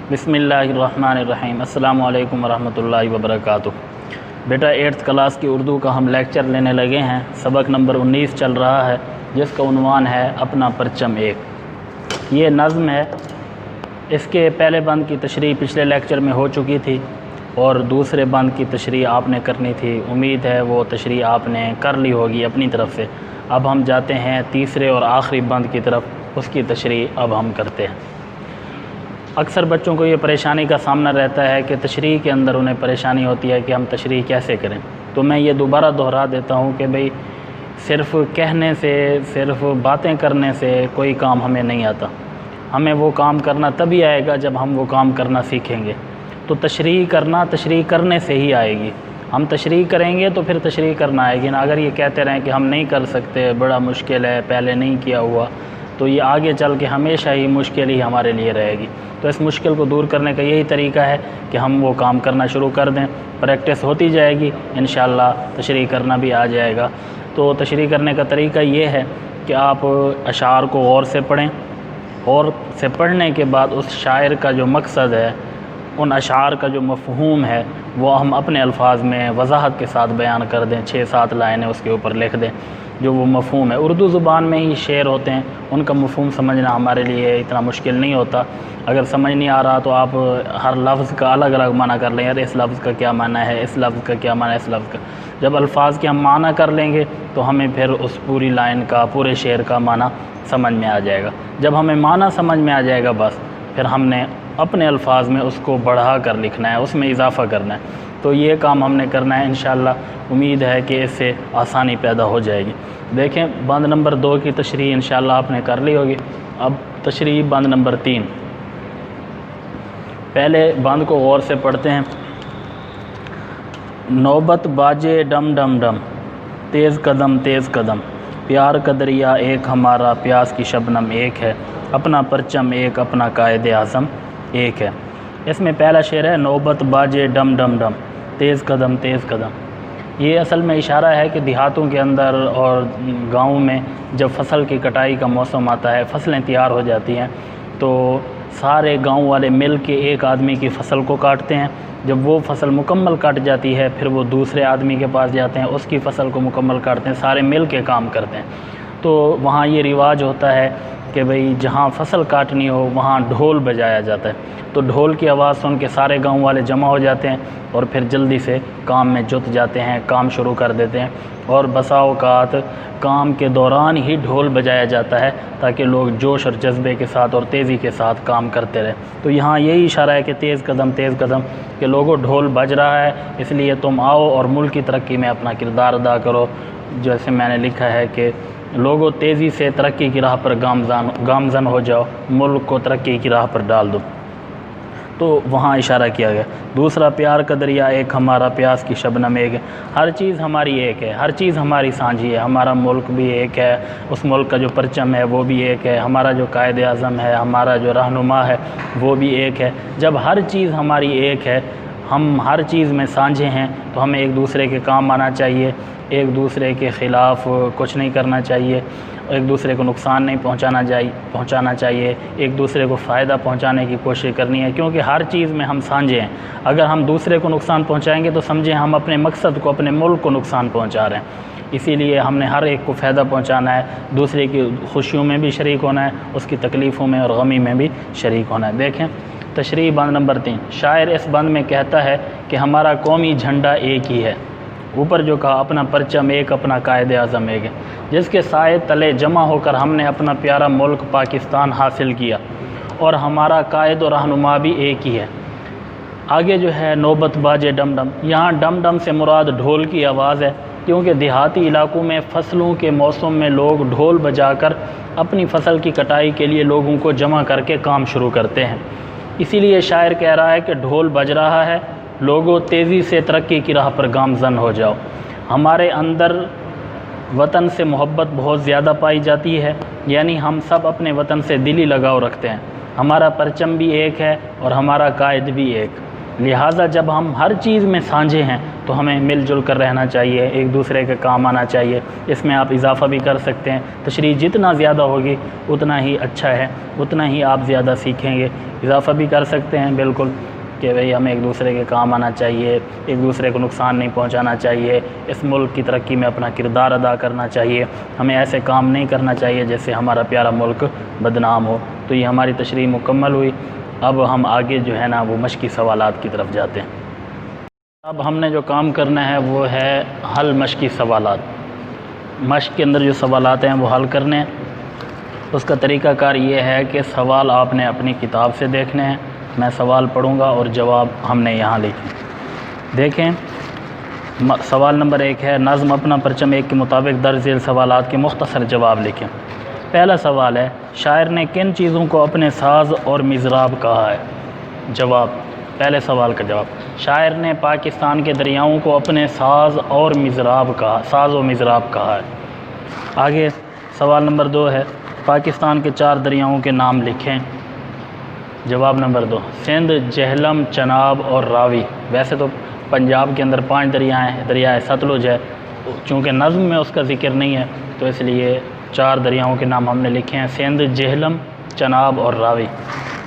بسم اللہ الرحمن الرحیم۔ السلام علیکم ورحمۃ اللہ وبرکاتہ۔ بیٹا 8th کلاس کی اردو کا ہم لیکچر لینے لگے ہیں۔ سبق نمبر 19 چل رہا ہے جس کا عنوان ہے اپنا پرچم ایک۔ یہ نظم ہے، اس کے پہلے بند کی تشریح پچھلے لیکچر میں ہو چکی تھی اور دوسرے بند کی تشریح آپ نے کرنی تھی۔ امید ہے وہ تشریح آپ نے کر لی ہوگی اپنی طرف سے۔ اب ہم جاتے ہیں تیسرے اور آخری بند کی طرف، اس کی تشریح اب ہم کرتے ہیں۔ اکثر بچوں کو یہ پریشانی کا سامنا رہتا ہے کہ تشریح کے اندر انہیں پریشانی ہوتی ہے کہ ہم تشریح کیسے کریں۔ تو میں یہ دوبارہ دہرا دیتا ہوں کہ بھئی صرف کہنے سے، صرف باتیں کرنے سے کوئی کام ہمیں نہیں آتا۔ ہمیں وہ کام کرنا تبھی آئے گا جب ہم وہ کام کرنا سیکھیں گے۔ تو تشریح کرنے سے ہی آئے گی۔ ہم تشریح کریں گے تو پھر تشریح کرنا آئے گی نا۔ اگر یہ کہتے رہیں کہ ہم نہیں کر سکتے، بڑا مشکل ہے، پہلے نہیں کیا ہوا، تو یہ آگے چل کے ہمیشہ ہی مشکل ہی ہمارے لیے رہے گی۔ تو اس مشکل کو دور کرنے کا یہی طریقہ ہے کہ ہم وہ کام کرنا شروع کر دیں۔ پریکٹس ہوتی جائے گی، انشاءاللہ تشریح کرنا بھی آ جائے گا۔ تو تشریح کرنے کا طریقہ یہ ہے کہ آپ اشعار کو غور سے پڑھیں، غور سے پڑھنے کے بعد اس شاعر کا جو مقصد ہے، ان اشعار کا جو مفہوم ہے، وہ ہم اپنے الفاظ میں وضاحت کے ساتھ بیان کر دیں۔ 6-7 لائنیں اس کے اوپر لکھ دیں جو وہ مفہوم ہے۔ اردو زبان میں ہی شعر ہوتے ہیں، ان کا مفہوم سمجھنا ہمارے لیے اتنا مشکل نہیں ہوتا۔ اگر سمجھ نہیں آ رہا تو آپ ہر لفظ کا الگ الگ معنی کر لیں، یار اس لفظ کا کیا معنی ہے، اس لفظ کا کیا معنی ہے، اس لفظ کا۔ جب الفاظ کے ہم معنی کر لیں گے تو ہمیں پھر اس پوری لائن کا، پورے شعر کا معنی سمجھ میں آ جائے گا۔ جب ہمیں معنی سمجھ میں آ جائے گا بس پھر ہم نے اپنے الفاظ میں اس کو بڑھا کر لکھنا ہے، اس میں اضافہ کرنا ہے۔ تو یہ کام ہم نے کرنا ہے انشاءاللہ۔ امید ہے کہ اس سے آسانی پیدا ہو جائے گی۔ دیکھیں بند نمبر 2 کی تشریح انشاءاللہ آپ نے کر لی ہوگی۔ اب تشریح بند نمبر 3۔ پہلے بند کو غور سے پڑھتے ہیں۔ نوبت باجے ڈم ڈم ڈم، تیز قدم تیز قدم، پیار کا دریا ایک ہمارا، پیاس کی شبنم ایک ہے، اپنا پرچم ایک، اپنا قائد اعظم ایک ہے۔ اس میں پہلا شعر ہے نوبت باجے ڈم ڈم ڈم، تیز قدم تیز قدم۔ یہ اصل میں اشارہ ہے کہ دیہاتوں کے اندر اور گاؤں میں جب فصل کی کٹائی کا موسم آتا ہے، فصلیں تیار ہو جاتی ہیں، تو سارے گاؤں والے مل کے ایک آدمی کی فصل کو کاٹتے ہیں۔ جب وہ فصل مکمل کٹ جاتی ہے پھر وہ دوسرے آدمی کے پاس جاتے ہیں، اس کی فصل کو مکمل کاٹتے ہیں، سارے مل کے کام کرتے ہیں۔ تو وہاں یہ رواج ہوتا ہے کہ بھئی جہاں فصل کاٹنی ہو وہاں ڈھول بجایا جاتا ہے۔ تو ڈھول کی آواز سن کے سارے گاؤں والے جمع ہو جاتے ہیں اور پھر جلدی سے کام میں جت جاتے ہیں، کام شروع کر دیتے ہیں۔ اور بسا اوقات کام کے دوران ہی ڈھول بجایا جاتا ہے تاکہ لوگ جوش اور جذبے کے ساتھ اور تیزی کے ساتھ کام کرتے رہیں۔ تو یہاں یہی اشارہ ہے کہ تیز قدم کہ لوگوں ڈھول بج رہا ہے، اس لیے تم آؤ اور ملک کی ترقی میں اپنا کردار ادا کرو۔ جیسے میں نے لکھا ہے کہ لوگوں تیزی سے ترقی کی راہ پر گامزن ہو جاؤ، ملک کو ترقی کی راہ پر ڈال دو۔ تو وہاں اشارہ کیا گیا۔ دوسرا پیار کا دریا ایک ہمارا، پیاس کی شبنم ایک ہے۔ ہر چیز ہماری ایک ہے، ہر چیز ہماری سانجھی ہے۔ ہمارا ملک بھی ایک ہے، اس ملک کا جو پرچم ہے وہ بھی ایک ہے، ہمارا جو قائد اعظم ہے، ہمارا جو رہنما ہے وہ بھی ایک ہے۔ جب ہر چیز ہماری ایک ہے، ہم ہر چیز میں سانجھے ہیں، تو ہمیں ایک دوسرے کے کام آنا چاہیے، ایک دوسرے کے خلاف کچھ نہیں کرنا چاہیے، ایک دوسرے کو نقصان نہیں پہنچانا چاہیے، ایک دوسرے کو فائدہ پہنچانے کی کوشش کرنی ہے، کیونکہ ہر چیز میں ہم سانجھے ہیں۔ اگر ہم دوسرے کو نقصان پہنچائیں گے تو سمجھیں ہم اپنے مقصد کو، اپنے ملک کو نقصان پہنچا رہے ہیں۔ اسی لیے ہم نے ہر ایک کو فائدہ پہنچانا ہے، دوسرے کی خوشیوں میں بھی شریک ہونا ہے، اس کی تکلیفوں میں اور غمی میں بھی شریک ہونا ہے۔ دیکھیں تشریح بند نمبر 3۔ شاعر اس بند میں کہتا ہے کہ ہمارا قومی جھنڈا ایک ہی ہے، اوپر جو کہا اپنا پرچم ایک، اپنا قائد اعظم ایک ہے، جس کے سائے تلے جمع ہو کر ہم نے اپنا پیارا ملک پاکستان حاصل کیا، اور ہمارا قائد و رہنما بھی ایک ہی ہے۔ آگے جو ہے نوبت باجے ڈم ڈم، یہاں ڈم ڈم سے مراد ڈھول کی آواز ہے، کیونکہ دیہاتی علاقوں میں فصلوں کے موسم میں لوگ ڈھول بجا کر اپنی فصل کی کٹائی کے لیے لوگوں کو جمع کر کے کام شروع کرتے ہیں۔ اسی لیے شاعر کہہ رہا ہے کہ ڈھول بج رہا ہے، لوگوں تیزی سے ترقی کی راہ پر گامزن ہو جاؤ۔ ہمارے اندر وطن سے محبت بہت زیادہ پائی جاتی ہے، یعنی ہم سب اپنے وطن سے دلی لگاؤ رکھتے ہیں۔ ہمارا پرچم بھی ایک ہے اور ہمارا قائد بھی ایک، لہٰذا جب ہم ہر چیز میں سانجھے ہیں تو ہمیں مل جل کر رہنا چاہیے، ایک دوسرے کے کام آنا چاہیے۔ اس میں آپ اضافہ بھی کر سکتے ہیں، تشریح جتنا زیادہ ہوگی اتنا ہی اچھا ہے، اتنا ہی آپ زیادہ سیکھیں گے۔ اضافہ بھی کر سکتے ہیں بالکل کہ بھئی ہمیں ایک دوسرے کے کام آنا چاہیے، ایک دوسرے کو نقصان نہیں پہنچانا چاہیے، اس ملک کی ترقی میں اپنا کردار ادا کرنا چاہیے، ہمیں ایسے کام نہیں کرنا چاہیے جس سے ہمارا پیارا ملک بدنام ہو۔ تو یہ ہماری تشریح مکمل ہوئی۔ اب ہم آگے جو ہے نا وہ مشقی سوالات کی طرف جاتے ہیں۔ اب ہم نے جو کام کرنا ہے وہ ہے حل مشقی سوالات۔ مشق کے اندر جو سوالات ہیں وہ حل کرنے ہیں۔ اس کا طریقہ کار یہ ہے کہ سوال آپ نے اپنی کتاب سے دیکھنے ہیں، میں سوال پڑھوں گا اور جواب ہم نے یہاں لکھیں۔ دیکھیں سوال نمبر 1 ہے، نظم اپنا پرچم 1 کے مطابق درج ذیل سوالات کے مختصر جواب لکھیں۔ پہلا سوال ہے، شاعر نے کن چیزوں کو اپنے ساز اور مضراب کہا ہے؟ جواب، پہلے سوال کا جواب، شاعر نے پاکستان کے دریاؤں کو اپنے ساز اور مضراب کہا، ساز و مضراب کہا ہے۔ آگے سوال نمبر 2 ہے، پاکستان کے 4 دریاؤں کے نام لکھیں۔ جواب نمبر 2، سندھ، جہلم، چناب اور راوی۔ ویسے تو پنجاب کے اندر 5 دریائے ہیں، دریائے ستلج ہے، چونکہ نظم میں اس کا ذکر نہیں ہے تو اس لیے 4 دریاؤں کے نام ہم نے لکھے ہیں، سندھ، جہلم، چناب اور راوی۔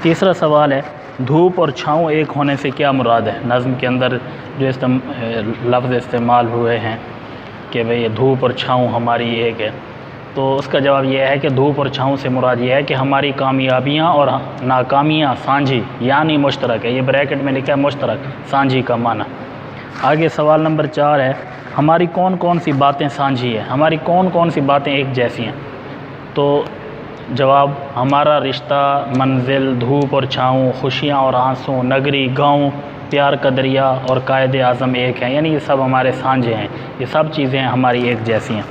تیسرا سوال ہے، دھوپ اور چھاؤں ایک ہونے سے کیا مراد ہے؟ نظم کے اندر جو لفظ استعمال ہوئے ہیں کہ بھئی دھوپ اور چھاؤں ہماری ایک ہے، تو اس کا جواب یہ ہے کہ دھوپ اور چھاؤں سے مراد یہ ہے کہ ہماری کامیابیاں اور ناکامیاں سانجھی یعنی مشترک ہے۔ یہ بریکٹ میں لکھا ہے مشترک، سانجھی کا معنی۔ آگے سوال نمبر 4 ہے، ہماری کون کون سی باتیں سانجھی ہیں؟ ہماری کون کون سی باتیں ایک جیسی ہیں؟ تو جواب، ہمارا رشتہ، منزل، دھوپ اور چھاؤں، خوشیاں اور آنسوں، نگری، گاؤں، پیار کا دریا اور قائد اعظم ایک ہیں، یعنی یہ سب ہمارے سانجھے ہیں، یہ سب چیزیں ہماری ایک جیسی ہیں۔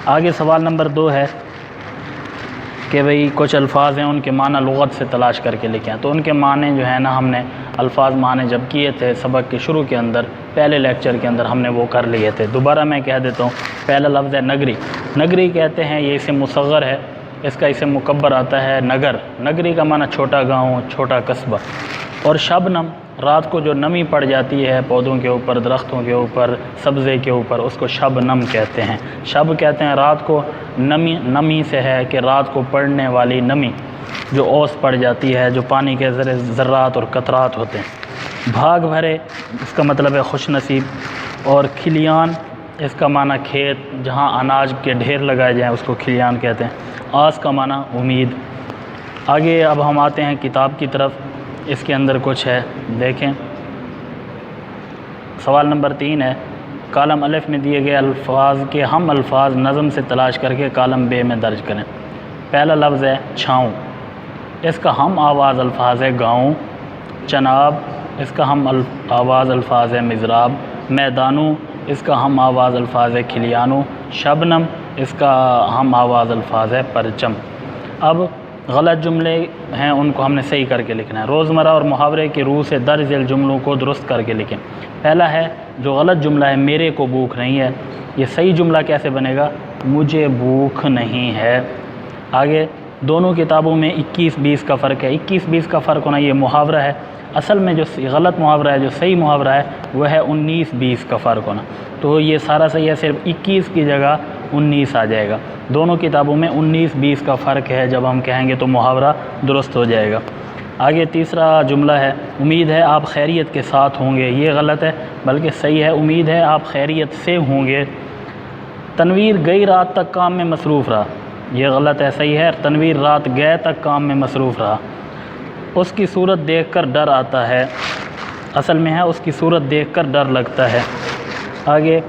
آگے سوال نمبر 2 ہے کہ بھئی کچھ الفاظ ہیں ان کے معنی لغت سے تلاش کر کے لکھیں، تو ان کے معنی جو ہے نا ہم نے الفاظ معنی جب کیے تھے سبق کے شروع کے اندر، پہلے لیکچر کے اندر ہم نے وہ کر لیے تھے، دوبارہ میں کہہ دیتا ہوں۔ پہلا لفظ ہے نگری۔ نگری کہتے ہیں، یہ اسم مصغر ہے، اس کا اسم مکبر آتا ہے نگر۔ نگری کا معنی چھوٹا گاؤں، چھوٹا قصبہ۔ اور شبنم، رات کو جو نمی پڑ جاتی ہے پودوں کے اوپر، درختوں کے اوپر، سبزے کے اوپر، اس کو شبنم کہتے ہیں۔ شب کہتے ہیں رات کو، نمی سے ہے کہ رات کو پڑنے والی نمی جو اوس پڑ جاتی ہے، جو پانی کے ذرات اور قطرات ہوتے ہیں۔ بھاگ بھرے، اس کا مطلب ہے خوش نصیب۔ اور کھلیان، اس کا معنی کھیت، جہاں اناج کے ڈھیر لگائے جائیں اس کو کھلیان کہتے ہیں۔ آس کا معنی امید۔ آگے اب ہم آتے ہیں کتاب کی طرف، اس کے اندر کچھ ہے، دیکھیں۔ سوال نمبر 3 ہے، کالم الف میں دیے گئے الفاظ کے ہم الفاظ نظم سے تلاش کر کے کالم بے میں درج کریں۔ پہلا لفظ ہے چھاؤں، اس کا ہم آواز الفاظ ہے گاؤں۔ چناب، اس کا ہم آواز الفاظ ہے مضراب۔ میدانوں، اس کا ہم آواز الفاظ ہے کھلیانوں۔ شبنم، اس کا ہم آواز الفاظ ہے پرچم۔ اب غلط جملے ہیں ان کو ہم نے صحیح کر کے لکھنا ہے۔ روزمرہ اور محاورے کی روح سے درج ذیل جملوں کو درست کر کے لکھیں۔ پہلا ہے، جو غلط جملہ ہے میرے کو بھوک نہیں ہے، یہ صحیح جملہ کیسے بنے گا؟ مجھے بھوک نہیں ہے۔ آگے، دونوں کتابوں میں 21-20 کا فرق ہے۔ 21-20 کا فرق ہونا یہ محاورہ ہے، اصل میں جو غلط محاورہ ہے، جو صحیح محاورہ ہے وہ ہے 19-20 کا فرق ہونا، تو یہ سارا صحیح ہے، صرف 21 کی جگہ 19 آ جائے گا۔ دونوں کتابوں میں 19-20 کا فرق ہے، جب ہم کہیں گے تو محاورہ درست ہو جائے گا۔ آگے تیسرا جملہ ہے، امید ہے آپ خیریت کے ساتھ ہوں گے، یہ غلط ہے بلکہ صحیح ہے، امید ہے آپ خیریت سے ہوں گے۔ تنویر گئی رات تک کام میں مصروف رہا، یہ غلط ہے، صحیح ہے، تنویر رات گئے تک کام میں مصروف رہا۔ اس کی صورت دیکھ کر ڈر آتا ہے، اصل میں ہے اس کی صورت دیکھ کر ڈر لگتا ہے۔ آگے،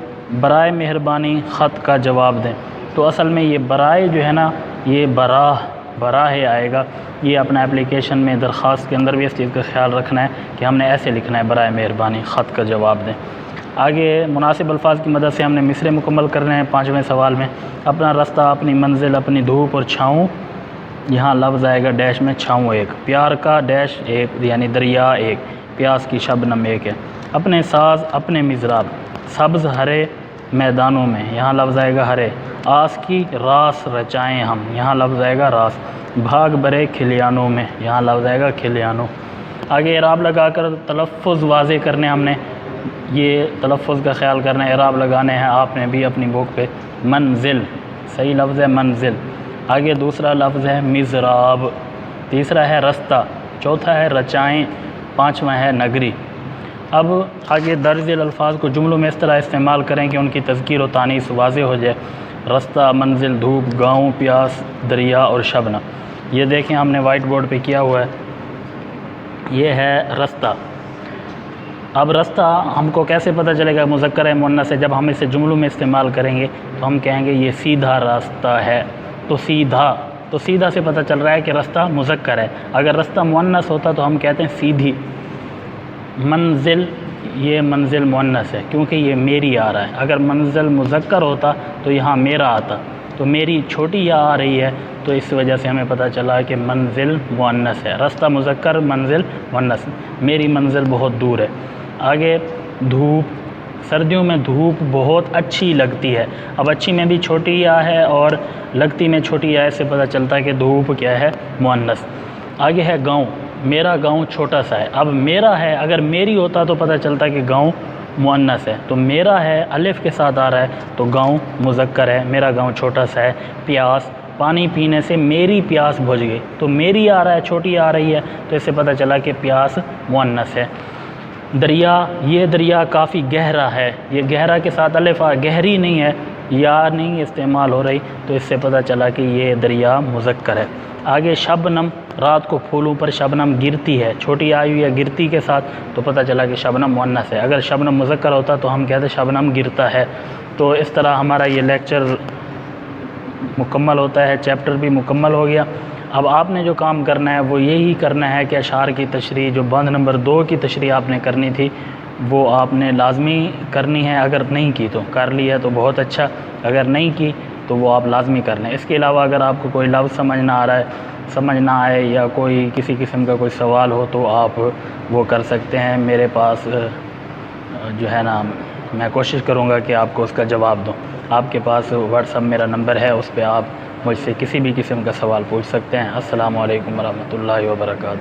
برائے مہربانی خط کا جواب دیں، تو اصل میں یہ برائے جو ہے نا یہ براہ آئے گا، یہ اپنا اپلیکیشن میں درخواست کے اندر بھی اس چیز کا خیال رکھنا ہے کہ ہم نے ایسے لکھنا ہے، برائے مہربانی خط کا جواب دیں۔ آگے مناسب الفاظ کی مدد سے ہم نے مصرعے مکمل کرنے ہیں 5ویں سوال میں۔ اپنا رستہ، اپنی منزل، اپنی دھوپ اور چھاؤں، یہاں لفظ آئے گا ڈیش میں چھاؤں ایک، پیار کا ڈیش ایک یعنی دریا ایک، پیاس کی شبنم ایک ہے۔ اپنے ساز، اپنے مضراب، سبز ہرے میدانوں میں، یہاں لفظ آئے گا ہرے۔ آس کی راس رچائیں ہم، یہاں لفظ آئے گا راس۔ بھاگ بھرے کھلیانوں میں، یہاں لفظ آئے گا کھلیانوں۔ آگے اعراب لگا کر تلفظ واضح کرنے ہم نے یہ تلفظ کا خیال کرنا ہے، اعراب لگانے ہیں آپ نے بھی اپنی بک پہ۔ منزل صحیح لفظ ہے منزل۔ آگے دوسرا لفظ ہے مزراب، تیسرا ہے رستہ، چوتھا ہے رچائیں، پانچواں ہے نگری۔ اب آگے درج الفاظ کو جملوں میں اس طرح استعمال کریں کہ ان کی تذکیر و تانیث واضح ہو جائے۔ رستہ، منزل، دھوپ، گاؤں، پیاس، دریا اور شبنم۔ یہ دیکھیں ہم نے وائٹ بورڈ پہ کیا ہوا ہے، یہ ہے رستہ۔ اب رستہ ہم کو کیسے پتہ چلے گا مذکر ہے مؤنث ہے؟ جب ہم اسے جملوں میں استعمال کریں گے تو ہم کہیں گے یہ سیدھا راستہ ہے، تو سیدھا سے پتہ چل رہا ہے کہ رستہ مذکر ہے۔ اگر رستہ مؤنث ہوتا تو ہم کہتے ہیں سیدھی۔ منزل، یہ منزل مؤنث ہے کیونکہ یہ میری آ رہا ہے۔ اگر منزل مذکر ہوتا تو یہاں میرا آتا، تو میری چھوٹی یا آ رہی ہے تو اس وجہ سے ہمیں پتہ چلا کہ منزل مؤنث ہے۔ رستہ مذکر، منزل مؤنث، میری منزل بہت دور ہے۔ آگے دھوپ، سردیوں میں دھوپ بہت اچھی لگتی ہے۔ اب اچھی میں بھی چھوٹی یا ہے اور لگتی میں چھوٹی یا، سے پتہ چلتا ہے کہ دھوپ کیا ہے مؤنث۔ آگے ہے گاؤں، میرا گاؤں چھوٹا سا ہے۔ اب میرا ہے، اگر میری ہوتا تو پتہ چلتا کہ گاؤں مؤنث ہے، تو میرا ہے الف کے ساتھ آ رہا ہے تو گاؤں مذکر ہے، میرا گاؤں چھوٹا سا ہے۔ پیاس، پانی پینے سے میری پیاس بجھ گئی، تو میری آ رہا ہے، چھوٹی آ رہی ہے تو اس سے پتہ چلا کہ پیاس مؤنث ہے۔ دریا، یہ دریا کافی گہرا ہے، یہ گہرا کے ساتھ الف گہری نہیں ہے، یا نہیں استعمال ہو رہی تو اس سے پتہ چلا کہ یہ دریا مذکر ہے۔ آگے شبنم، رات کو پھولوں پر شبنم گرتی ہے، چھوٹی آئی ہوئی ہے گرتی کے ساتھ تو پتہ چلا کہ شبنم مؤنث ہے۔ اگر شبنم مذکر ہوتا تو ہم کہتے شبنم گرتا ہے۔ تو اس طرح ہمارا یہ لیکچر مکمل ہوتا ہے، چیپٹر بھی مکمل ہو گیا۔ اب آپ نے جو کام کرنا ہے وہ یہی کرنا ہے کہ اشعار کی تشریح، جو بند نمبر 2 کی تشریح آپ نے کرنی تھی وہ آپ نے لازمی کرنی ہے۔ اگر نہیں کی تو کر لی ہے تو بہت اچھا، اگر نہیں کی تو وہ آپ لازمی کر لیں۔ اس کے علاوہ اگر آپ کو کوئی لفظ سمجھ نہ آ رہا ہے، سمجھ نہ آئے، یا کوئی کسی قسم کا کوئی سوال ہو تو آپ وہ کر سکتے ہیں میرے پاس، جو ہے نا میں کوشش کروں گا کہ آپ کو اس کا جواب دوں۔ آپ کے پاس واٹس ایپ میرا نمبر ہے، اس پہ آپ مجھ سے کسی بھی قسم کا سوال پوچھ سکتے ہیں۔ السلام علیکم ورحمۃ اللہ وبرکاتہ۔